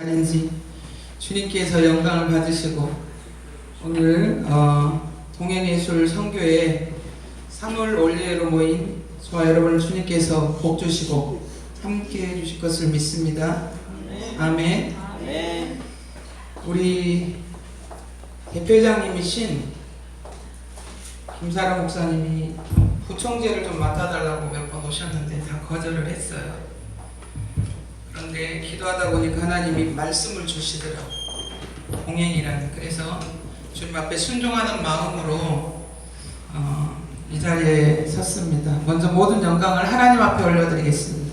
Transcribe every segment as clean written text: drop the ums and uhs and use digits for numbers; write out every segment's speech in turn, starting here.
아닌지 주님께서 영광을 받으시고 오늘 동행예술 선교회 3월 올레로 모인 저와 여러분을 주님께서 복 주시고 함께 해주실 것을 믿습니다. 아멘. 우리 대표장님이신 김사라 목사님이 부총재를 좀 맡아달라고 몇 번 오셨는데 다 거절을 했어요. 그런데 기도하다 보니까 하나님이 말씀을 주시더라고요. 공행이라는. 그래서 주님 앞에 순종하는 마음으로 이 자리에 섰습니다. 먼저 모든 영광을 하나님 앞에 올려드리겠습니다.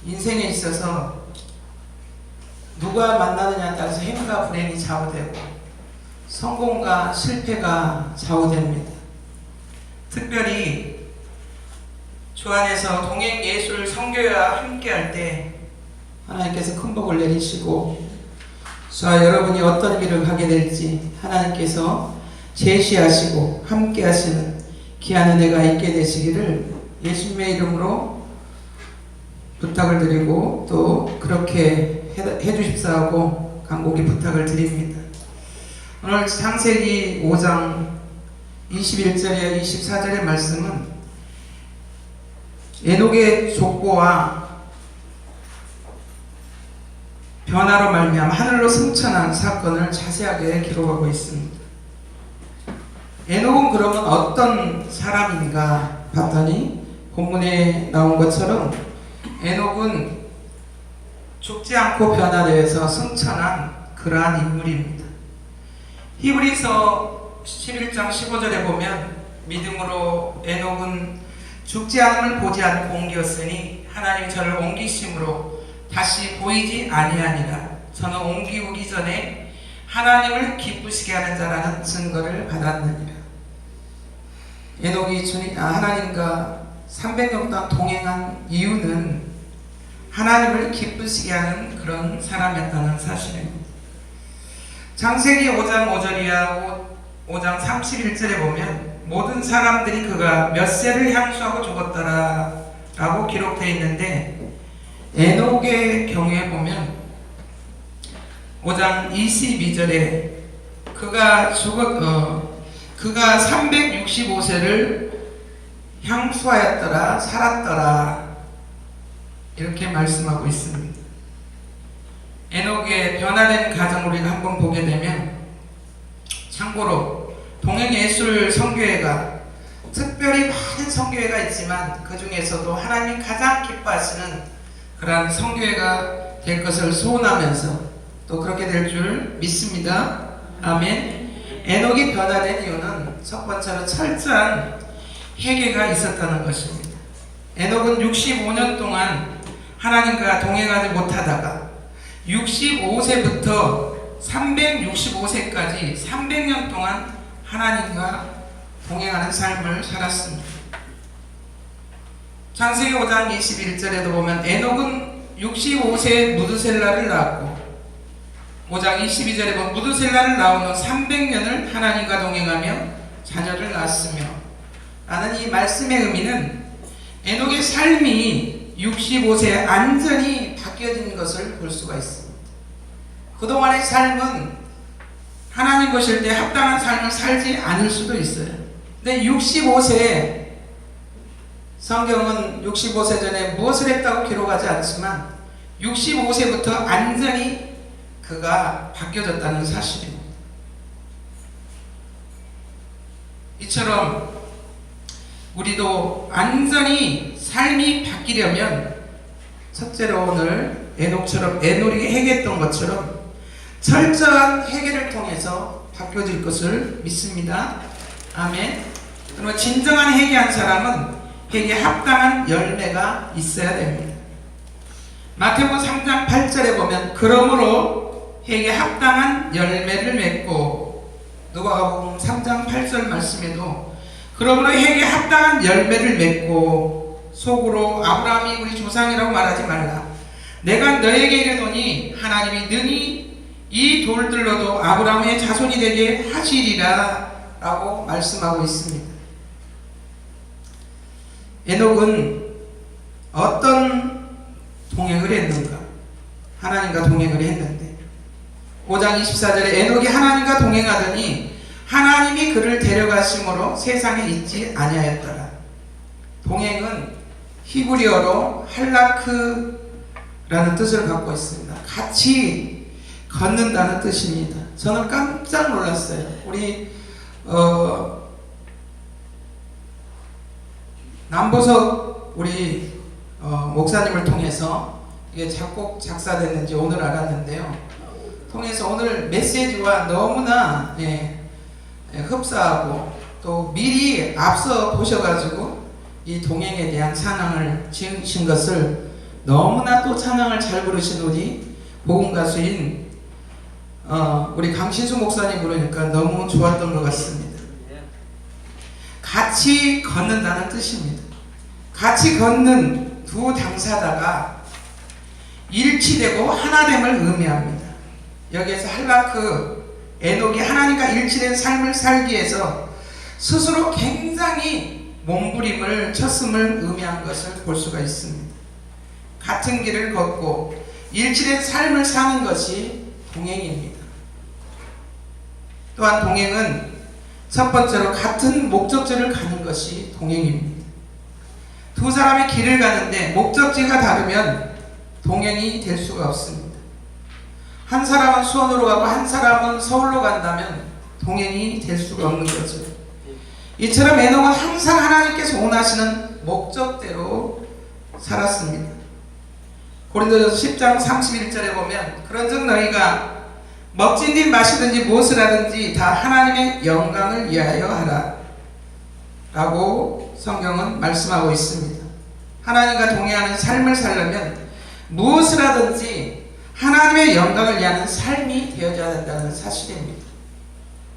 인생에 있어서 누가 만나느냐에 따라서 행과 불행이 좌우되고 성공과 실패가 좌우됩니다. 특별히 주 안에서 동행예술 선교회와 함께할 때 하나님께서 큰 복을 내리시고 저와 여러분이 어떤 길을 가게 될지 하나님께서 제시하시고 함께하시는 귀한 은혜가 있게 되시기를 예수님의 이름으로 부탁을 드리고 또 그렇게 해주십사하고 간곡히 부탁을 드립니다. 오늘 창세기 5장 21절에 24절의 말씀은 에녹의 족보와 변화로 말미암아 하늘로 승천한 사건을 자세하게 기록하고 있습니다. 에녹은 그러면 어떤 사람인가 봤더니 본문에 나온 것처럼 에녹은 죽지 않고 변화되어서 승천한 그러한 인물입니다. 히브리서 11장 15절에 보면 믿음으로 에녹은 죽지 않음을 보지 않고 옮겼으니 하나님이 저를 옮기심으로 다시 보이지 아니하니라. 저는 옮기우기 전에 하나님을 기쁘시게 하는 자라는 증거를 받았느니라. 에녹이 하나님과 300년 동안 동행한 이유는 하나님을 기쁘시게 하는 그런 사람이었다는 사실입니다. 창세기 5장 5절이야 5장 31절에 보면 모든 사람들이 그가 몇 세를 향수하고 죽었더라 라고 기록되어 있는데 에녹의 경우에 보면 5장 22절에 그가 365세를 향수하였더라 살았더라 이렇게 말씀하고 있습니다. 에녹의 변화된 가정을 우리가 한번 보게 되면 참고로 동행예술 선교회가 특별히 많은 선교회가 있지만 그 중에서도 하나님이 가장 기뻐하시는 그러한 선교회가 될 것을 소원하면서 또 그렇게 될 줄 믿습니다. 아멘. 에녹이 변화된 이유는 첫 번째로 철저한 회개가 있었다는 것입니다. 에녹은 65년 동안 하나님과 동행하지 못하다가 65세부터 365세까지 300년 동안 하나님과 동행하는 삶을 살았습니다. 창세기 5장 21절에도 보면 에녹은 65세에 무드셀라를 낳았고 5장 22절에 보면 무드셀라를 낳은 후 300년을 하나님과 동행하며 자녀를 낳았으며 라는 이 말씀의 의미는 에녹의 삶이 65세에 완전히 바뀌어진 것을 볼 수가 있습니다. 그동안의 삶은 하나님 보실 때 합당한 삶을 살지 않을 수도 있어요. 근데 65세에 성경은 65세 전에 무엇을 했다고 기록하지 않지만 65세부터 완전히 그가 바뀌어졌다는 사실입니다. 이처럼 우리도 완전히 삶이 바뀌려면 첫째로 오늘 에녹처럼 에녹이 회개했던 것처럼 철저한 회개를 통해서 바뀌어질 것을 믿습니다. 아멘. 그러면 진정한 회개한 사람은 회개에 합당한 열매가 있어야 됩니다. 마태복음 3장 8절에 보면 그러므로 회개에 합당한 열매를 맺고 누가복음 3장 8절 말씀에도 그러므로 회개에 합당한 열매를 맺고 속으로 아브라함이 우리 조상이라고 말하지 말라. 내가 너에게 이르노니 하나님이 능히 이 돌들로도 아브라함의 자손이 되게 하시리라 라고 말씀하고 있습니다. 에녹은 어떤 동행을 했는가? 하나님과 동행을 했는데 5장 24절에 에녹이 하나님과 동행하더니 하나님이 그를 데려가심으로 세상에 있지 아니하였더라. 동행은 히브리어로 할라크라는 뜻을 갖고 있습니다. 같이 걷는다는 뜻입니다. 저는 깜짝 놀랐어요. 우리 남보석 우리 목사님을 통해서 이게 작곡 작사됐는지 오늘 알았는데요. 통해서 오늘 메시지와 너무나 흡사하고 또 미리 앞서 보셔가지고 이 동행에 대한 찬양을 지으신 것을 너무나 또 찬양을 잘 부르신 우리 복음 가수인 우리 강신수 목사님 부르니까 너무 좋았던 것 같습니다. 같이 걷는다는 뜻입니다. 같이 걷는 두 당사자가 일치되고 하나됨을 의미합니다. 여기에서 할라크, 에녹이 하나님과 일치된 삶을 살기 위해서 스스로 굉장히 몸부림을 쳤음을 의미한 것을 볼 수가 있습니다. 같은 길을 걷고 일치된 삶을 사는 것이 동행입니다. 또한 동행은 첫 번째로 같은 목적지를 가는 것이 동행입니다. 두 사람의 길을 가는데 목적지가 다르면 동행이 될 수가 없습니다. 한 사람은 수원으로 가고 한 사람은 서울로 간다면 동행이 될 수가 없는 거죠. 이처럼 에녹은 항상 하나님께서 원하시는 목적대로 살았습니다. 고린도전서 10장 31절에 보면 그런즉 너희가 먹든지 마시든지 무엇을 하든지 다 하나님의 영광을 위하여 하라 라고 성경은 말씀하고 있습니다. 하나님과 동행하는 삶을 살려면 무엇을 하든지 하나님의 영광을 위하는 삶이 되어져야 한다는 사실입니다.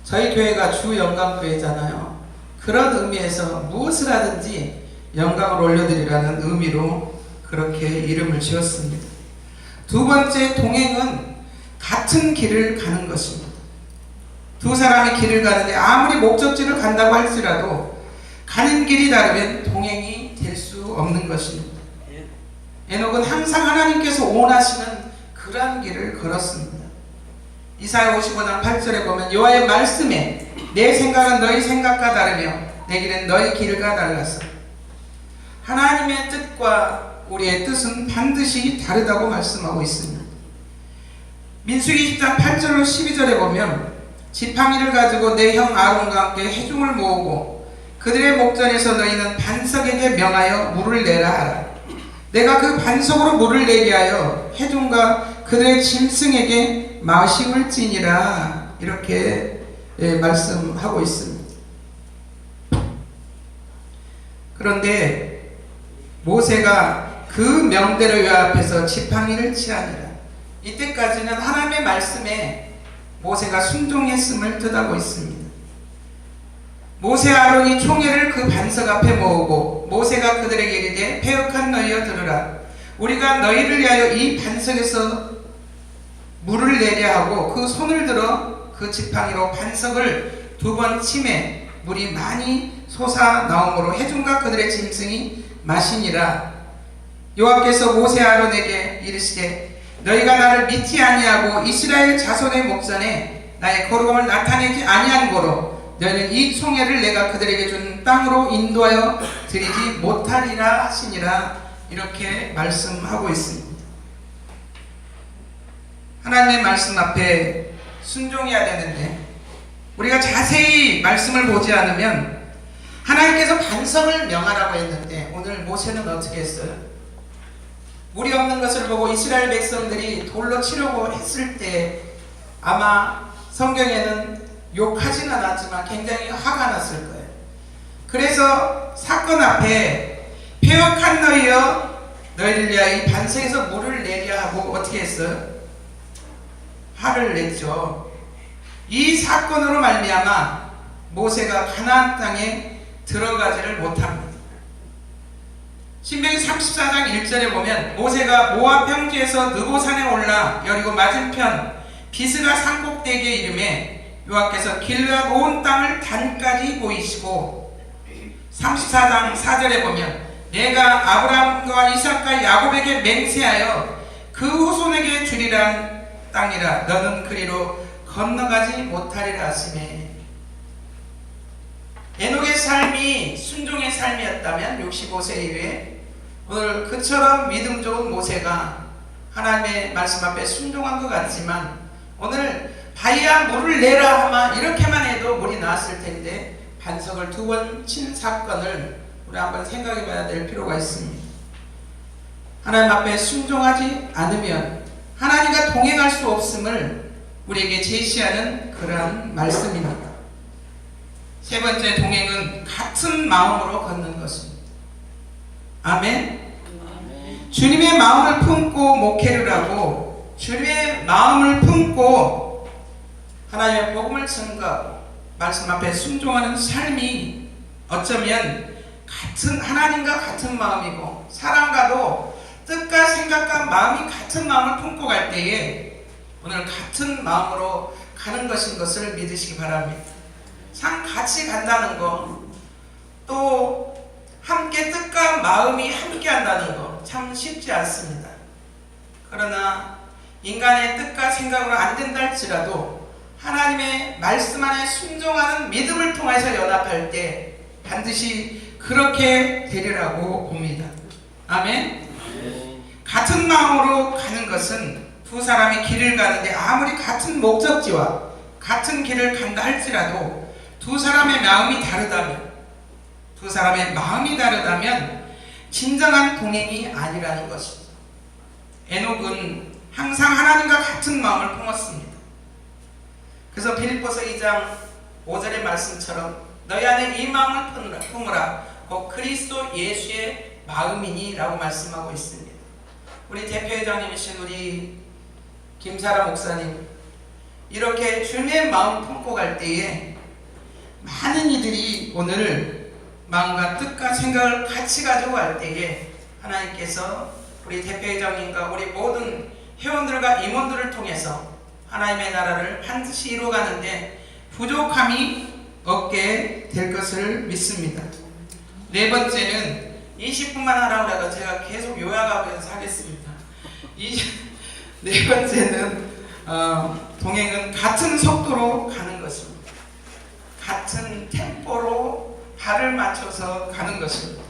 저희 교회가 주 영광교회잖아요. 그런 의미에서 무엇을 하든지 영광을 올려드리라는 의미로 그렇게 이름을 지었습니다. 두 번째 동행은 같은 길을 가는 것입니다. 두 사람이 길을 가는데 아무리 목적지를 간다고 할지라도 가는 길이 다르면 동행이 될 수 없는 것입니다. 에녹은 항상 하나님께서 원하시는 그러한 길을 걸었습니다. 이사야 55장 8절에 보면 여호와의 말씀에 내 생각은 너희 생각과 다르며 내 길은 너희 길과 달라서 하나님의 뜻과 우리의 뜻은 반드시 다르다고 말씀하고 있습니다. 민수기 20장 8절로 12절에 보면 지팡이를 가지고 내 형 아론과 함께 회중을 모으고 그들의 목전에서 너희는 반석에게 명하여 물을 내라 하라. 내가 그 반석으로 물을 내게 하여 회중과 그들의 짐승에게 마심을지니라. 이렇게 말씀하고 있습니다. 그런데 모세가 그 명대로 여호와 앞에서 지팡이를 취하니라. 이때까지는 하나님의 말씀에 모세가 순종했음을 뜻하고 있습니다. 모세 아론이 총회를 그 반석 앞에 모으고 모세가 그들에게 이르되 패역한 너희여 들으라. 우리가 너희를 위하여 이 반석에서 물을 내려 하고 그 손을 들어 그 지팡이로 반석을 두 번 치매 물이 많이 솟아 나오므로 회중과 그들의 짐승이 마시니라. 여호와께서 모세 아론에게 이르시되 너희가 나를 믿지 아니하고 이스라엘 자손의 목전에 나의 거룩함을 나타내지 아니한 고로 너희는 이 총회를 내가 그들에게 준 땅으로 인도하여 드리지 못하리라 하시니라. 이렇게 말씀하고 있습니다. 하나님의 말씀 앞에 순종해야 되는데 우리가 자세히 말씀을 보지 않으면 하나님께서 반석을 명하라고 했는데 오늘 모세는 어떻게 했어요? 물이 없는 것을 보고 이스라엘 백성들이 돌로 치려고 했을 때 아마 성경에는 욕하진 않았지만 굉장히 화가 났을 거예요. 그래서 사건 앞에 패역한 너희여 너희를 위하여 이 반석에서 물을 내려 하고 어떻게 했어요? 화를 냈죠. 이 사건으로 말미암아 모세가 가나안 땅에 들어가지를 못합니다. 신명기 34장 1절에 보면 모세가 모압 평지에서 느보산에 올라 여리고 맞은편 비스가 산꼭대기에 이름에 여호와께서 길르앗 온 땅을 단까지 보이시고 34장 4절에 보면 내가 아브라함과 이삭과 야곱에게 맹세하여 그 후손에게 주리란 땅이라 너는 그리로 건너가지 못하리라 하시매. 에녹의 삶이 순종의 삶이었다면 65세 이후에 오늘 그처럼 믿음 좋은 모세가 하나님의 말씀 앞에 순종한 것 같지만 오늘 바위야 물을 내라 하마 이렇게만 해도 물이 나왔을 텐데 반석을 2번 친 사건을 우리 한번 생각해 봐야 될 필요가 있습니다. 하나님 앞에 순종하지 않으면 하나님과 동행할 수 없음을 우리에게 제시하는 그러한 말씀입니다. 세 번째 동행은 같은 마음으로 걷는 것입니다. 아멘. 주님의 마음을 품고 목회를 하고 주님의 마음을 품고 하나님의 복음을 전가하고 말씀 앞에 순종하는 삶이 어쩌면 같은 하나님과 같은 마음이고 사람과도 뜻과 생각과 마음이 같은 마음을 품고 갈 때에 오늘 같은 마음으로 가는 것인 것을 믿으시기 바랍니다. 참 같이 간다는 거, 또 함께 뜻과 마음이 함께 한다는 거 참 쉽지 않습니다. 그러나 인간의 뜻과 생각으로 안 된다 할지라도 하나님의 말씀 안에 순종하는 믿음을 통해서 연합할 때 반드시 그렇게 되리라고 봅니다. 아멘. 같은 마음으로 가는 것은 두 사람이 길을 가는데 아무리 같은 목적지와 같은 길을 간다 할지라도 두 사람의 마음이 다르다면 진정한 동행이 아니라는 것입니다. 에녹은 항상 하나님과 같은 마음을 품었습니다. 그래서 빌립보서 2장 5절의 말씀처럼 너희 안에 이 마음을 품으라 곧 그리스도 예수의 마음이니 라고 말씀하고 있습니다. 우리 대표회장님이신 우리 김사라 목사님 이렇게 주님의 마음 품고 갈 때에 많은 이들이 오늘 마음과 뜻과 생각을 같이 가지고 갈 때에 하나님께서 우리 대표회장님과 우리 모든 회원들과 임원들을 통해서 하나님의 나라를 반드시 이루어가는데 부족함이 없게 될 것을 믿습니다. 네 번째는 20분만 하라고 해서 제가 계속 요약하면서 하겠습니다. 네 번째는 동행은 같은 속도로 가는 것입니다. 같은 템포로 발을 맞춰서 가는 것입니다.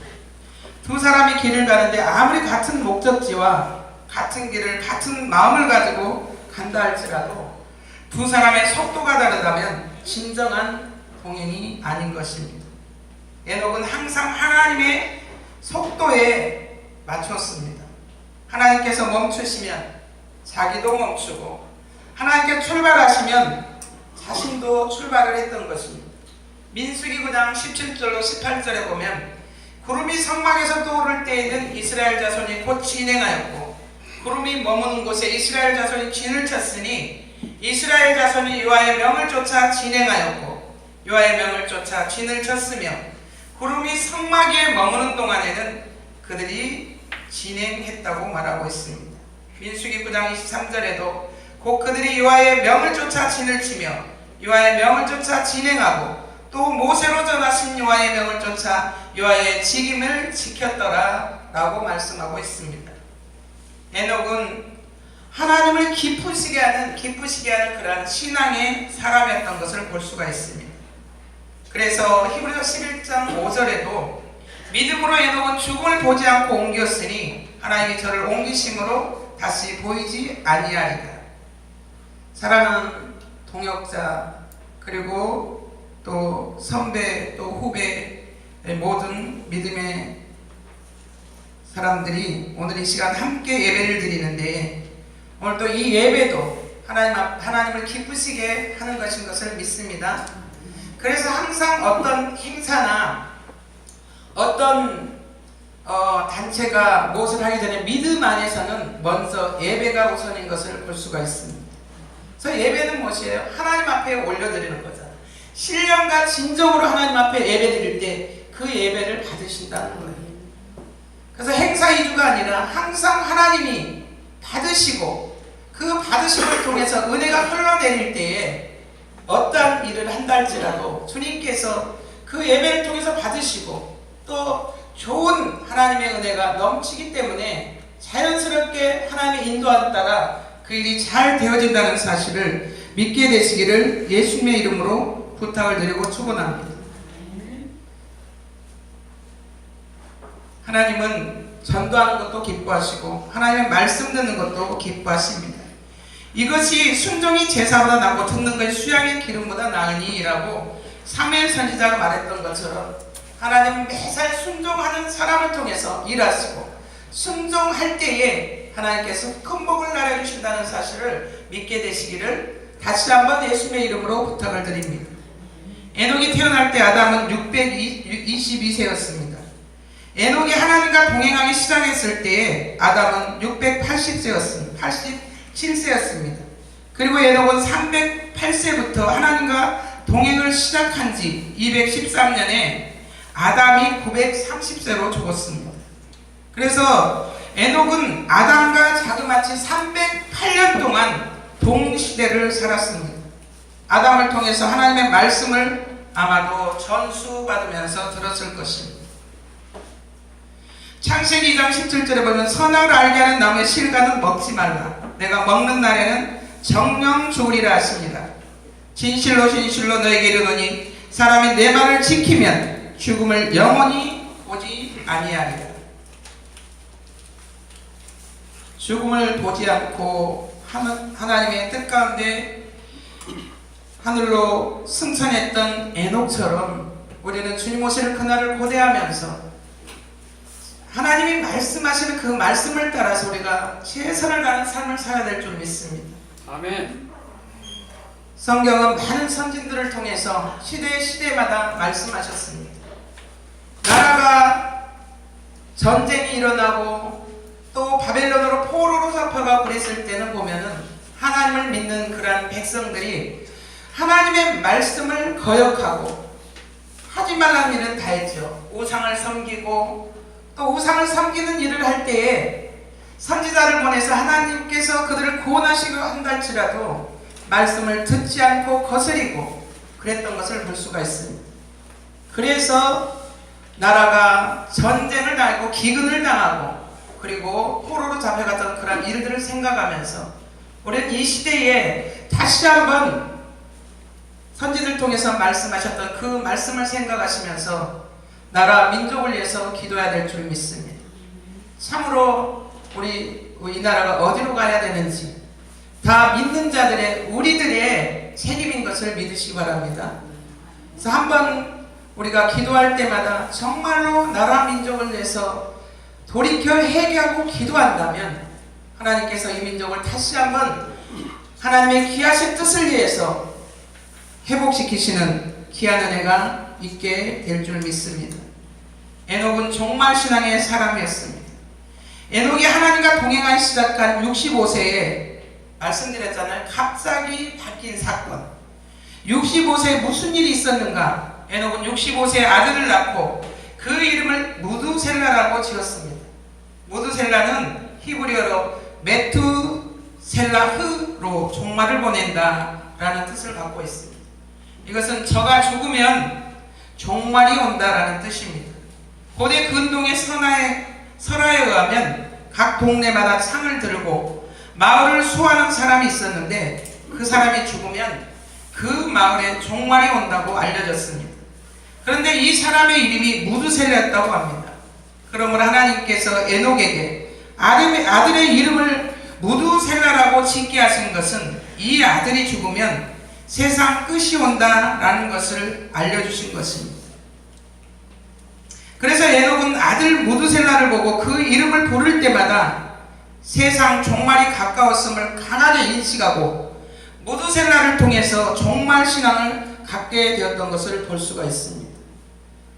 두 사람이 길을 가는데 아무리 같은 목적지와 같은 길을 같은 마음을 가지고 간다 할지라도 두 사람의 속도가 다르다면 진정한 동행이 아닌 것입니다. 에녹은 항상 하나님의 속도에 맞췄습니다. 하나님께서 멈추시면 자기도 멈추고 하나님께 출발하시면 자신도 출발을 했던 것입니다. 민수기 9장 17절로 18절에 보면 구름이 성막에서 떠오를 때에는 이스라엘 자손이 곧 진행하였고 구름이 머무는 곳에 이스라엘 자손이 진을 쳤으니 이스라엘 자손이 여호와의 명을 쫓아 진행하였고 여호와의 명을 쫓아 진을 쳤으며 구름이 성막 위에 머무는 동안에는 그들이 진행했다고 말하고 있습니다. 민수기 9장 23절에도 곧 그들이 여호와의 명을 쫓아 진을 치며 여호와의 명을 쫓아 진행하고 또 모세로 전하신 여호와의 명을 쫓아 여호와의 직임을 지켰더라 라고 말씀하고 있습니다. 에녹은 하나님을 기쁘시게 하는 그러한 신앙의 사람이었던 것을 볼 수가 있습니다. 그래서 히브리서 11장 5절에도 믿음으로 에녹은 죽음을 보지 않고 옮겼으니 하나님이 저를 옮기심으로 다시 보이지 아니하리라. 사랑하는 동역자 그리고 또 선배 또 후배 모든 믿음의 사람들이 오늘 이 시간 함께 예배를 드리는데 오늘 또 이 예배도 하나님을 기쁘시게 하는 것인 것을 믿습니다. 그래서 항상 어떤 행사나 어떤 단체가 무엇을 하기 전에 믿음 안에서는 먼저 예배가 우선인 것을 볼 수가 있습니다. 그래서 예배는 무엇이에요? 하나님 앞에 올려드리는 거잖아요. 신령과 진정으로 하나님 앞에 예배 드릴 때 그 예배를 받으신다는 거예요. 그래서 행사 이주가 아니라 항상 하나님이 받으시고 그 받으심을 통해서 은혜가 흘러내릴 때에 어떠한 일을 한다 할지라도 주님께서 그 예배를 통해서 받으시고 또 좋은 하나님의 은혜가 넘치기 때문에 자연스럽게 하나님의 인도에 따라 그 일이 잘 되어진다는 사실을 믿게 되시기를 예수님의 이름으로 부탁을 드리고 축원합니다. 하나님은 전도하는 것도 기뻐하시고 하나님의 말씀 듣는 것도 기뻐하십니다. 이것이 순종이 제사보다 낫고 듣는 것이 수양의 기름보다 나으니라고 사무엘 선지자가 말했던 것처럼 하나님은 매사에 순종하는 사람을 통해서 일하시고 순종할 때에 하나님께서 큰 복을 나눠주신다는 사실을 믿게 되시기를 다시 한번 예수님의 이름으로 부탁을 드립니다. 에녹이 태어날 때 아담은 622세였습니다. 에녹이 하나님과 동행하기 시작했을 때에 아담은 680세였습니다. 87세였습니다. 그리고 에녹은 308세부터 하나님과 동행을 시작한 지 213년에 아담이 930세로 죽었습니다. 그래서 에녹은 아담과 자그마치 308년 동안 동시대를 살았습니다. 아담을 통해서 하나님의 말씀을 아마도 전수받으면서 들었을 것입니다. 창세기 2장 17절에 보면 선악을 알게 하는 나무의 실과는 먹지 말라. 내가 먹는 날에는 정령 죽으리라 하십니다. 진실로 진실로 너에게 이르노니 사람이 내 말을 지키면 죽음을 영원히 보지 아니하리라. 죽음을 보지 않고 하나님의 뜻 가운데 하늘로 승천했던 에녹처럼 우리는 주님 오실 그날을 고대하면서 하나님이 말씀하시는 그 말씀을 따라서 우리가 최선을 다하는 삶을 살아야 될 줄 믿습니다. 아멘. 성경은 많은 선진들을 통해서 시대마다 말씀하셨습니다. 나라가 전쟁이 일어나고 또 바벨론으로 포로로 잡혀가고 그랬을 때는 보면은 하나님을 믿는 그러한 백성들이 하나님의 말씀을 거역하고 하지 말라는 일은 다 했죠. 우상을 섬기고 또 우상을 섬기는 일을 할 때에 선지자를 보내서 하나님께서 그들을 구원하시려 한다 할지라도 말씀을 듣지 않고 거스리고 그랬던 것을 볼 수가 있습니다. 그래서 나라가 전쟁을 당하고 기근을 당하고 그리고 포로로 잡혀갔던 그런 일들을 생각하면서 우리는 이 시대에 다시 한번 선지들 통해서 말씀하셨던 그 말씀을 생각하시면서 나라 민족을 위해서 기도해야 될 줄 믿습니다. 참으로 우리 이 나라가 어디로 가야 되는지 다 믿는 자들의 우리들의 책임인 것을 믿으시기 바랍니다. 그래서 한번 우리가 기도할 때마다 정말로 나라 민족을 위해서 돌이켜 회개하고 기도한다면 하나님께서 이 민족을 다시 한번 하나님의 귀하신 뜻을 위해서 회복시키시는 귀한 은혜가 있게 될 줄 믿습니다. 에녹은 종말신앙의 사람이었습니다. 에녹이 하나님과 동행하기 시작한 65세에 말씀드렸잖아요. 갑자기 바뀐 사건. 65세에 무슨 일이 있었는가? 에녹은 65세에 아들을 낳고 그 이름을 무두셀라라고 지었습니다. 무두셀라는 히브리어로 메투셀라흐로 종말을 보낸다 라는 뜻을 갖고 있습니다. 이것은 저가 죽으면 종말이 온다라는 뜻입니다. 고대 근동의 설화에 의하면 각 동네마다 창을 들고 마을을 수호하는 사람이 있었는데 그 사람이 죽으면 그 마을에 종말이 온다고 알려졌습니다. 그런데 이 사람의 이름이 무두셀라였다고 합니다. 그러므로 하나님께서 에녹에게 아들의 이름을 무두셀라라고 짓게 하신 것은 이 아들이 죽으면 세상 끝이 온다라는 것을 알려주신 것입니다. 그래서 에녹은 아들 무두셀라를 보고 그 이름을 부를 때마다 세상 종말이 가까웠음을 강하게 인식하고 무두셀라를 통해서 종말 신앙을 갖게 되었던 것을 볼 수가 있습니다.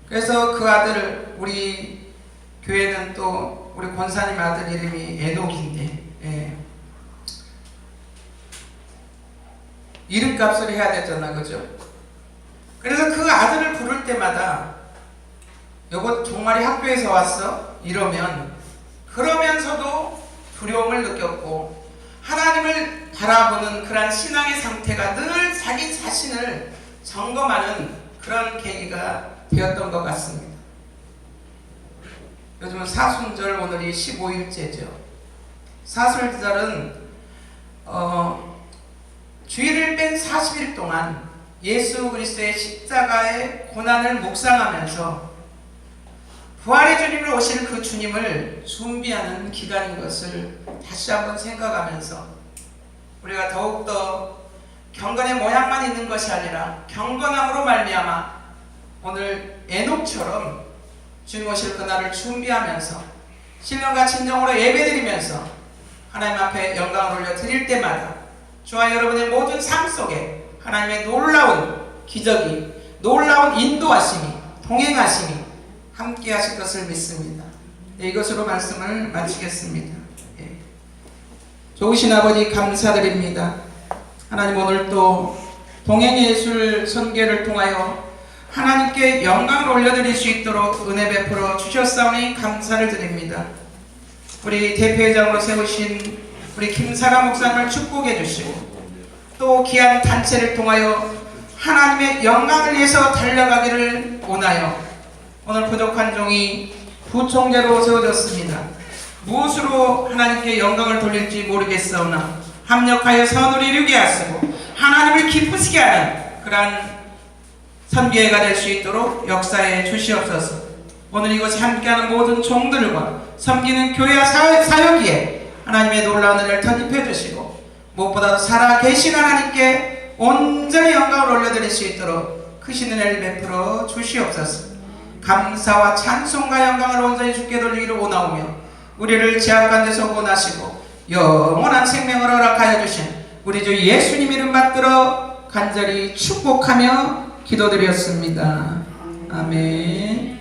그래서 그 아들, 우리 교회는 또 우리 권사님 아들 이름이 에녹인데 이름값을 해야 되잖아, 그죠? 그래서 그 아들을 부를 때마다 여보 종말이 학교에서 왔어? 이러면 그러면서도 두려움을 느꼈고 하나님을 바라보는 그런 신앙의 상태가 늘 자기 자신을 점검하는 그런 계기가 되었던 것 같습니다. 요즘은 사순절, 오늘이 15일째죠. 사순절은 주일을 뺀 40일 동안 예수 그리스도의 십자가의 고난을 묵상하면서 부활의 주님으로 오실 그 주님을 준비하는 기간인 것을 다시 한번 생각하면서 우리가 더욱더 경건의 모양만 있는 것이 아니라 경건함으로 말미암아 오늘 에녹처럼 주님 오실 그날을 준비하면서 신령과 진정으로 예배드리면서 하나님 앞에 영광을 올려 드릴 때마다 저와 여러분의 모든 삶 속에 하나님의 놀라운 기적이, 놀라운 인도하심이, 동행하심이 함께 하실 것을 믿습니다. 이것으로 말씀을 마치겠습니다. 좋으신 아버지 감사드립니다. 하나님, 오늘 또 동행예술 선교를 통하여 하나님께 영광을 올려드릴 수 있도록 은혜 베풀어 주셨사오니 감사를 드립니다. 우리 대표회장으로 세우신 우리 김사라 목사님을 축복해 주시고 또 귀한 단체를 통하여 하나님의 영광을 위해서 달려가기를 원하여 오늘 부족한 종이 부총재로 세워졌습니다. 무엇으로 하나님께 영광을 돌릴지 모르겠사오나 합력하여 선을 이루게 하시고 하나님을 기쁘시게 하는 그러한 선교회가 될 수 있도록 역사해 주시옵소서. 오늘 이곳에 함께하는 모든 종들과 섬기는 교회와 사역기에 하나님의 놀라운 은혜를 터집해 주시고 무엇보다도 살아계신 하나님께 온전히 영광을 올려드릴 수 있도록 크신 은혜를 베풀어 주시옵소서. 감사와 찬송과 영광을 온전히 주께 돌리기를 원하오며 우리를 죄악 가운데서 구원하시고 영원한 생명을 허락하여 주신 우리 주 예수님 이름 받들어 간절히 축복하며 기도드렸습니다. 아멘.